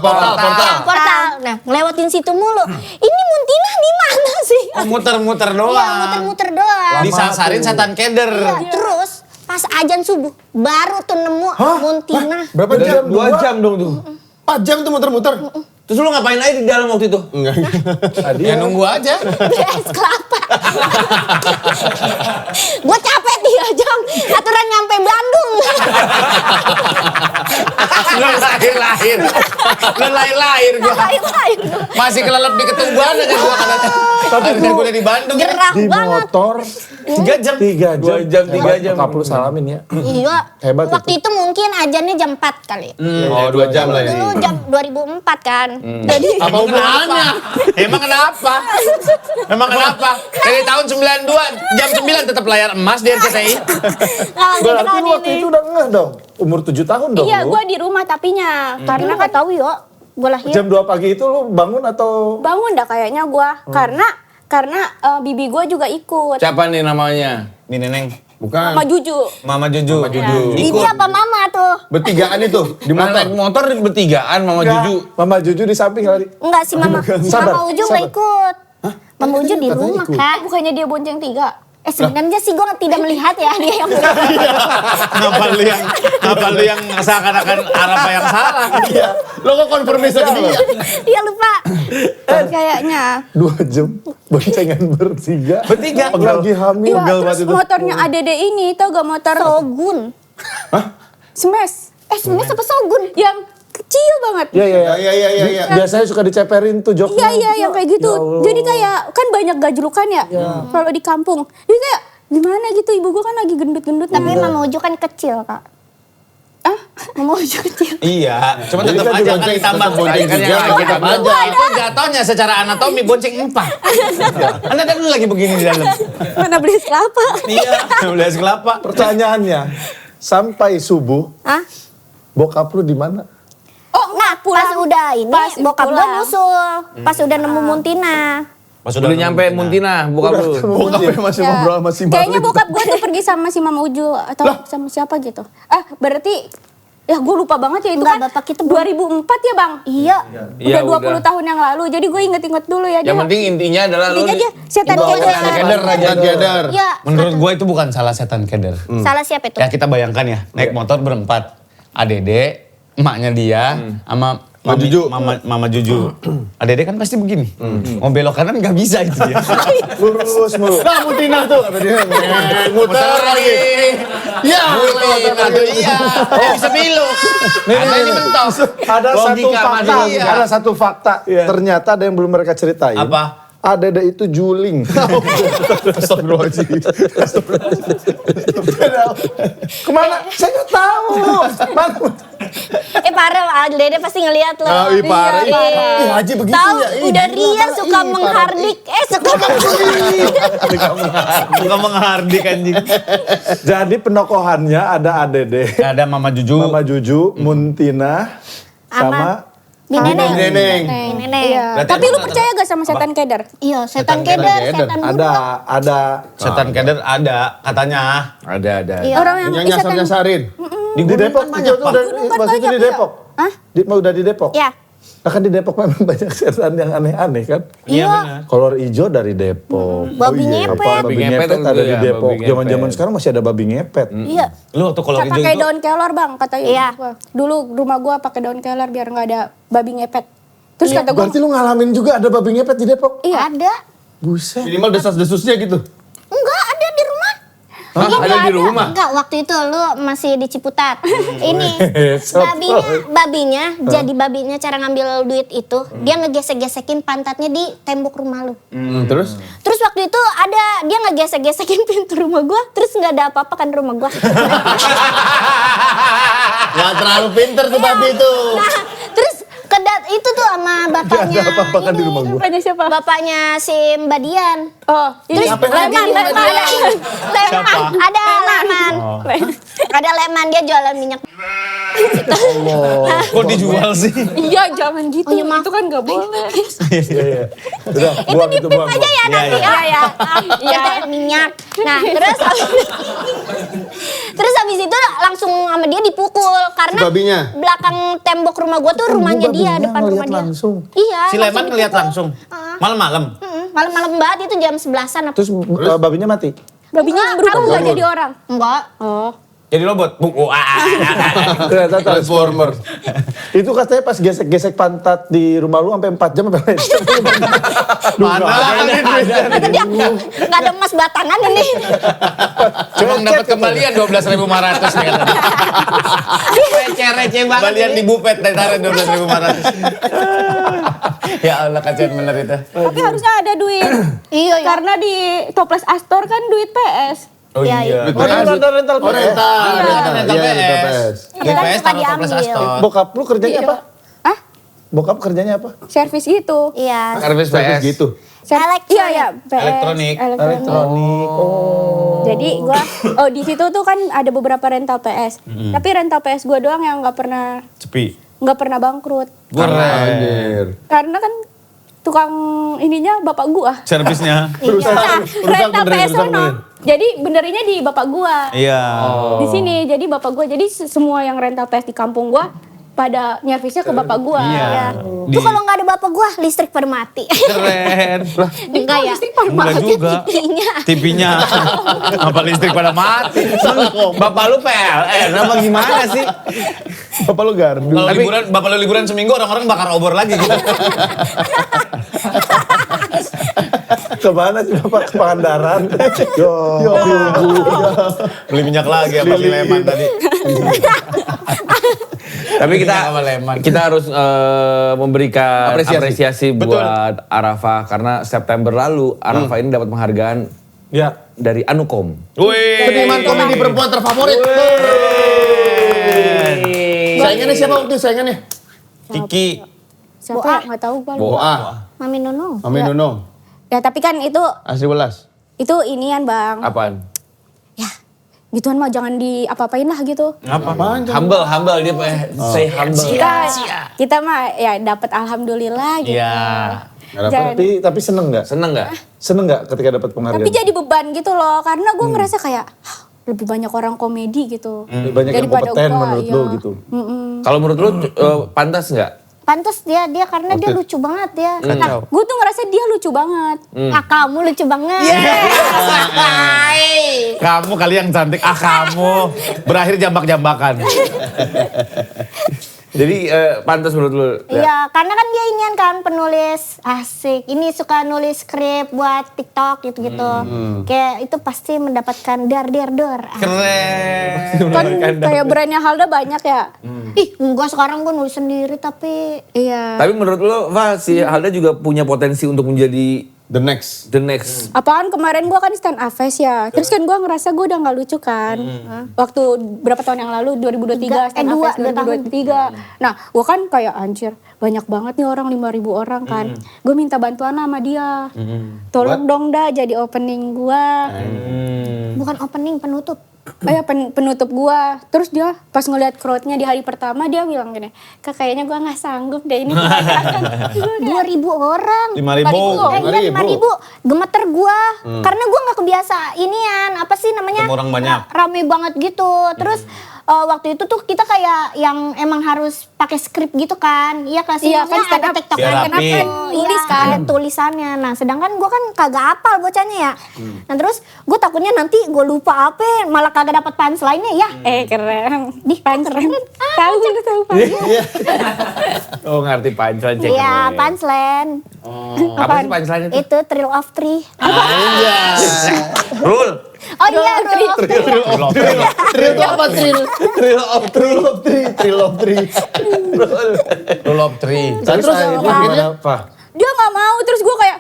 Portal. Nah, ngelewatin situ mulu. Ini Muntina di mana sih? Muter-muter doang. Iya, muter-muter doang. Disasarin setan keder. Iya, terus pas azan subuh baru tuh nemu Muntina. Berapa jam? 2 jam dong tuh. 4 jam tuh muter-muter. Terus lu ngapain aja di dalam waktu itu? Enggak. Ya nunggu aja. Es kelapa. Gue capek 3 jam. Aturan nyampe Bandung. Belum lahir-lahir. Belum lahir-lahir gua. Lain-lain. Masih kelelep di ketumbuhan aja gua katanya. Tapi gua udah di Bandung. Gerah Di banget. motor 3 jam. 3 jam. 2 jam, 3 jam. Bokap lu salamin ya. Iya. Hebat Waktu itu mungkin ajannya jam 4 kali. Oh, 2 jam lah ya. Dulu jam 2004 kan. Jadi Apa hubungannya? Emang kenapa? Emang kenapa? Dari tahun 92 jam 9 tetap layar emas di RCTI. kalau Berarti tahun lu waktu ini. itu udah ngeh dong. Umur 7 tahun dong Iya, lu. gue di rumah tapinya. Karena nggak tahu yuk. Gue lahir. Jam 2 pagi itu lu bangun atau Bangun dah kayaknya gue. Karena bibi gue juga ikut. Siapa nih namanya? Nih Neneng. Bukan. Sama Juju. Mama Juju. Bibi apa mama tuh? Bertigaan itu di Motor. motor. Naik motor bertigaan Mama Enggak, Juju. Mama Juju di samping kali. Enggak sih mama. Sabar, Mama Uju nggak sabar. ikut. Mama Uju di Katanya rumah ikut. kan. Bukannya dia bonceng 3. Sebenarnya sih gue tidak melihat ya dia yang Ngapa lu yang seakan-akan Arab yang salah? Iya. Lo kok konfirmasi ke dia? dia lupa. Kayaknya. 2 jam boncengan bertiga. Bertiga? Lagi hamil. Iya, terus motornya ADD ini, tau gak motor? Sogun. Smash. Sebenarnya apa Sogun? Yang kecil banget. Iya, iya, iya. Iya. Biasanya suka diceperin tuh joknya. Iya, yang kayak gitu. Ya Allah. Jadi kayak, kan banyak gajlukan ya, kalau di kampung. Jadi kayak, gimana gitu, ibu gue kan lagi gendut-gendut. Tapi Mama Uju kan kecil kak. Mama Uju kecil. Iya, cuma Jadi tetap kan aja bonceng, kan ditambah tetap bonceng kan juga, yang tetap lagi aja. Itu jatuhnya secara anatomi bonceng 4. Anda kan lagi begini di dalam. Mana beli kelapa. Iya, beli es kelapa. Pertanyaannya, sampai subuh, Hah? bokap lu di mana? Oh, Nah pas udah ini Pas bokap gue pulang. nyusul. Pas udah nemu Muntina. Pas Udah nyampe Muntina, bokap lu. Bokapnya masih ngobrol sama si Bang. Kayaknya bokap gue tuh pergi sama si Mama Uju atau sama siapa gitu. Berarti ya gue lupa banget ya itu Enggak, kan bapak kita 2004 ya Bang? Iya. Iya, Udah 20 udah. tahun yang lalu. Jadi gue inget-inget dulu ya Yang penting intinya adalah lu Intinya dia setan dibawa keder. setan keder aja. Setan keder. Iya. Menurut gue itu bukan salah setan keder. Salah siapa itu? Ya kita bayangkan ya, naik motor berempat. Adede, emaknya dia, sama Mami, Juju. Mama Juju. Adede kan pasti begini. Mau belok kanan nggak bisa itu dia. Lurus mulu. Nah, Mutina tuh kata dia. Muter lagi. Iya, iya. Oh, bisa belok. Ada ini mentok. Ada satu Logika fakta, manusia. ada satu fakta. Ternyata ada yang belum mereka ceritain. Apa? Adede itu juling. Astagfirullahaladzim. Kemana? Saya nggak tahu. Mana? Parah, Dede pasti ngeliat loh. Ah, ih, parah. Iya. Ih, Haji begitu Tahu, ya. Ih, udah gila, Ria parah. suka Ih, menghardik. Suka menghardik. Bukan menghardik anjing. Jadi penokohannya ada Adede, Ada Mama Juju. Mama Juju, Muntina, sama Bi Neneng. Neneng. Bi Neneng. Iya. Berarti Tapi emang lu percaya gak sama setan keder? Iya, setan keder, keder, keder. setan budak. ada Setan keder ada katanya. Ada. Iya. Orang yang Yang nyasar-nyasarin. di Depok itu tuh udah Gunung kan pas itu banyak, di ya? Depok. Hah? Udah di Depok. Ya. Nah kan di Depok memang banyak setan yang aneh-aneh kan. Iya. Kolor hijau dari Depok. Babi iya. ngepet. Apa, babi Babi ngepet ngepet ada tentu di ya, Depok. babi Zaman-zaman ngepet. sekarang masih ada babi ngepet. Iya. Lu waktu kolor Kita hijau pakai itu daun kelor Bang katanya. Iya. Wah, dulu rumah gua pakai daun kelor biar nggak ada babi ngepet. Terus kata gua, Berarti lu ngalamin juga ada babi ngepet di Depok? iya. Ada. Buset. Minimal desas-desusnya gitu. Enggak, ada di rumah. Ada di rumah. Enggak, waktu itu lu masih di Ciputat. Ini babinya jadi babinya cara ngambil duit itu, dia ngegesek-gesekin pantatnya di tembok rumah lu. Terus? Terus waktu itu ada dia ngegesek-gesekin pintu rumah gua, terus nggak ada apa-apa kan rumah gua. Gak terlalu pinter tuh babi itu. Nah, terus itu tuh sama bapaknya. Ada apa-apa kan di rumah gua. Bapaknya siapa? Bapaknya si Mbak Dian. Oh, ini Terus Leman. ada Leman. Ada Leman, dia jualan minyak. Kok dijual sih? Iya, jangan gitu. Oh, iya, maaf. Itu kan gak boleh. Iya. Udah, Itu buang itu dipip buang. aja ya nanti. Iya. Iya, minyak. Nah, terus habis itu langsung sama dia dipukul karena Si babinya? belakang tembok rumah gua tuh rumahnya dia, babinya depan rumah ngeliat dia. langsung. Iya. Si Leman langsung ngeliat dipukul. langsung. Heeh. Malam-malam. Malam-malam banget itu jam 11-an apa? Terus babinya mati. Babinya yang berubah nggak jadi orang? Enggak. Oh. Jadi robot. Ternyata Transformer. Itu katanya pas gesek-gesek pantat di rumah lu sampai 4 jam sampai Mana ada? Itu dia nggak ada emas batangan ini. Cuma dapat kembalian 12.500 nih katanya. Receh banget. Kembalian di bupet tarik 12.500. Ya Allah, kasihan bener itu. Tapi harusnya ada duit. Iya. Karena di Toples Astor kan duit PS. Oh Iya, iya. Oh, ada rental Oh, rental. rental Iya, rental PS. PS. Iya, kan PS suka sama Toples diambil. Astor. Bokap lu kerjanya apa? Ah, Bokap kerjanya apa? servis itu. Iya. Servis PS. Gitu. Elektronik. Iya, PS. Elektronik. Elektronik. Oh. Jadi gua di situ tuh kan ada beberapa rental PS. Tapi rental PS gua doang yang nggak pernah bangkrut. Anjir. Karena kan tukang ininya bapak gua. Servisnya. Nah, rental benerin, PS rusak sono. benerin. Jadi benerinnya di bapak gua. Iya. Di sini. Jadi bapak gua. Jadi semua yang rental PS di kampung gua pada nyervisnya ke bapak gua. Iya. Ya. Tuh kalau nggak ada bapak gua, listrik pada mati. Keren. Lah, Enggak ya? enggak juga. TV-nya. TV-nya. Apa listrik pada mati? Bapak lu PLN apa gimana sih? Bapak lu gardu. Kalau liburan, bapak lu liburan seminggu orang-orang bakar obor lagi gitu. Kemana sih Bapak? Ke Pangandaran. Yo. Beli minyak lagi apa si Leman tadi. Tapi Sama Leman. kita harus memberikan Apresiasi. apresiasi buat Arafah karena September lalu Arafah ini dapat penghargaan Ya. dari Anukom. Wih. Seniman komedi perempuan terfavorit. Saingannya siapa waktu itu saingannya? Kiki. Siapa? Ya? Nggak tahu gua. Boa. Mami Nunung. Amin Nunung. Ya tapi kan itu Asri Welas. inian bang. Apaan? Ya gituan mah jangan di apa-apain lah gitu. Apaan? Humble dia say humble. Kita mah ya dapat alhamdulillah gitu. Iya. Jangan- Tapi seneng nggak? Seneng nggak? Seneng nggak ketika dapat penghargaan? Tapi jadi beban gitu loh, karena gue ngerasa kayak "Hah, lebih banyak orang komedi gitu. Lebih banyak yang Daripada kompeten gua, menurut iya. lu gitu. Kalau menurut lu pantas nggak? Pantes dia karena dia lucu banget dia. Nah, gue tuh ngerasa dia lucu banget. Ah, kamu lucu banget. Kamu kali yang cantik. Kamu. Berakhir jambak-jambakan. Jadi pantas menurut lu? Iya, karena kan dia inian kan penulis asik. Ini suka nulis skrip buat TikTok gitu-gitu. Kayak itu pasti mendapatkan dar. Keren. Kan kayak brandnya Halda banyak ya. Ih, enggak sekarang gue nulis sendiri tapi Iya. Tapi menurut lu, Fa, si Halda juga punya potensi untuk menjadi The next. the next. Apaan kemarin gue kan stand up face ya. Terus kan gue ngerasa gue udah gak lucu kan. Waktu berapa tahun yang lalu 2023 stand up face 2023. Nah gue kan kayak anjir banyak banget nih orang 5.000 orang kan. Gue minta bantuan sama dia. Tolong dong dah jadi opening gue. bukan opening, penutup. Penutup gua. Terus dia pas ngeliat crowdnya di hari pertama dia bilang gini, Kak kayaknya gua gak sanggup deh ini. 2.000 orang. 5.000. 5.000. Gemeter gua. Karena gua gak kebiasa inian, apa sih namanya? Ketemu orang banyak. Rame banget gitu. Terus waktu itu tuh kita kayak yang emang harus pakai skrip gitu kan. Iya kasih Iya, kan stand ada up. TikTok Biar kan rapi. tulis kan. Ada tulisannya. Nah sedangkan gua kan kagak hafal bocahnya ya. Nah terus gua takutnya nanti gua lupa apa malah kagak dapat punchline-nya ya. Keren. Di Keren. Tahu lu tahu punchline. Oh ngerti punchline cek. Iya punchline. Apa sih punchline itu? Itu Thrill of Three. Rule. Oh iya, Rule of Three. Thrill itu apa thrill? Thrill of Thrill of three, thrill of three. Rule of three. Terus gimana, Pak? Dia nggak mau, terus gue kayak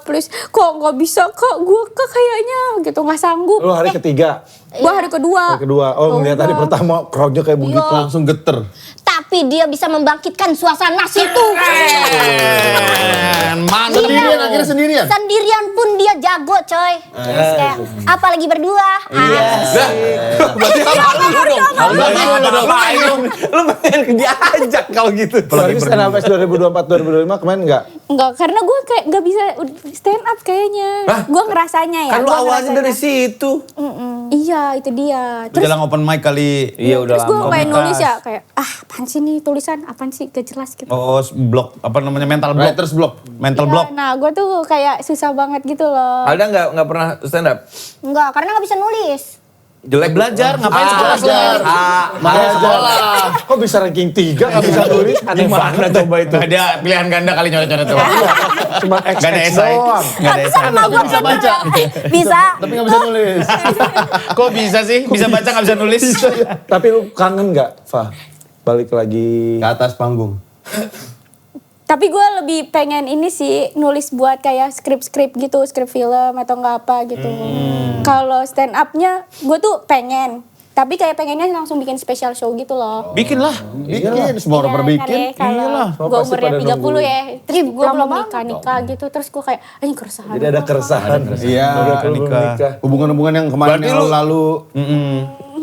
please kok nggak bisa kok, gue kayaknya gitu nggak sanggup. Lu hari ketiga, Gue hari kedua. hari kedua. Oh, ngeliat hari pertama crowdnya kayak begitu. Langsung geter. Tapi dia bisa membangkitkan suasana situ. Mantap. Sendirian, akhirnya sendirian. Sendirian pun dia jago, coy. Terus kayak apalagi berdua. Berarti lu pengen diajak kalau gitu. Apalagi stand up fest 2024-2025 kemarin enggak? Enggak, karena gue kayak nggak bisa stand up kayaknya. Gue ngerasanya ya. Kan lu gua awalnya ngerasanya. dari situ. Iya, itu dia. Terus Jalan open mic kali. Iya udah terus gue lama. kayak nulis ya kayak apaan sih nih tulisan, apaan sih gak jelas gitu. Oh, blok apa namanya mental block. Writer's block. Mental Iya, block. nah gue tuh kayak susah banget gitu loh. Alda nggak pernah stand up? Enggak, karena nggak bisa nulis. Jelek Belajar, ngapain sekolah Belajar. Makanya sekolah. Kok bisa ranking 3 nggak bisa tulis? Aneh banget coba itu. Ada pilihan ganda kali nyoret-nyoret tuh. Cuma Gak ada XX esai. doang. Gak ada esai. Sama gue bisa baca. Bisa. Tapi nggak bisa nulis. Kok bisa sih? Bisa baca gak bisa nulis? Tapi lu kangen nggak, Fah? Balik lagi. Ke atas panggung. Tapi gue lebih pengen ini sih nulis buat kayak skrip-skrip gitu, skrip film atau nggak apa gitu. Kalau stand up-nya gue tuh pengen, tapi kayak pengennya langsung bikin special show gitu loh. Bikin lah. Bikin, semua orang pada bikin. Kalau Semua gue pasti umurnya pada 30 nunggu. ya, terus gue belum nikah gitu, terus gue kayak anjing keresahan. Jadi ada keresahan. Iya, Udah belum nikah. nikah. Hubungan-hubungan yang kemarin Berarti yang lu- lalu.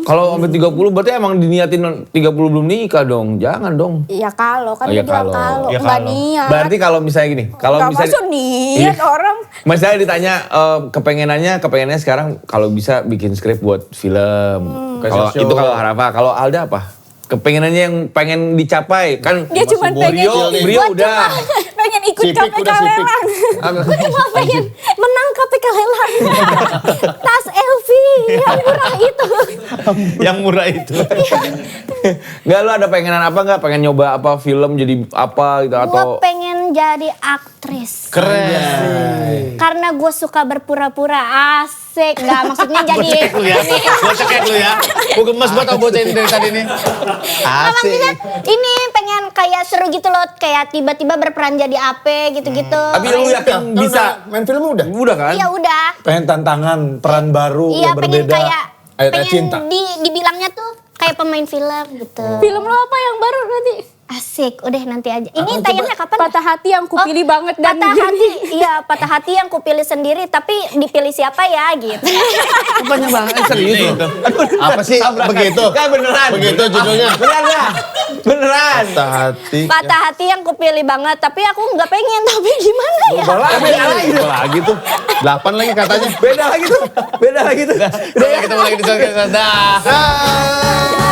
Kalau sampai 30 berarti emang diniatin 30 belum nikah dong. Jangan dong. Iya kalau kan Oh, iya dia bilang kalau. kalau Iya, nggak kalau. niat. Berarti kalau misalnya gini, kalau Nggak misalnya masuk niat orang. Misalnya ditanya kepengenannya sekarang kalau bisa bikin skrip buat film. Kalau Special itu show. kalau Harafa, kalau Alda apa? Kepengenannya yang pengen dicapai kan Dia cuma pengen Brio udah. pengen ikut Sipik, KPK udah sipik. lelang. Gue cuma pengen menang KPK lelang. Tas LV yang murah itu. Yang murah itu. Enggak, lu ada pengenan apa enggak? Pengen nyoba apa film jadi apa gitu Gue atau pengen jadi aktris. Keren. Karena gue suka berpura-pura asik. Nggak, maksudnya jadi... Cekek lu ya. Gua cekek lu ya. Gua gemes banget tau bocah ini dari tadi nih. Nggak, maksudnya ini pengen kayak seru gitu loh. Kayak tiba-tiba berperan jadi AP gitu-gitu. Tapi lu yakin bisa? Main film udah? Udah kan? Iya udah. Pengen tantangan, peran baru Iya yang pengen berbeda. kayak... Ayat-ayat pengen cinta. dibilangnya tuh kayak pemain film gitu. Film lo apa yang baru nanti? Asik, udah nanti aja. Ini tayangnya kapan? Patah hati yang kupilih banget dan patah hati, iya patah hati yang kupilih sendiri, tapi dipilih siapa ya gitu. Banyak banget serius Itu. Apa sih begitu? Enggak beneran. Begitu judulnya. Beneran dah. Beneran. Patah hati. Patah hati yang kupilih banget, tapi aku nggak pengen. Tapi gimana ya? Beda lagi tuh. Lagi tuh. 8 lagi katanya. Beda lagi tuh. Beda lagi tuh. Udah kita mulai di sana. Dah. Ah.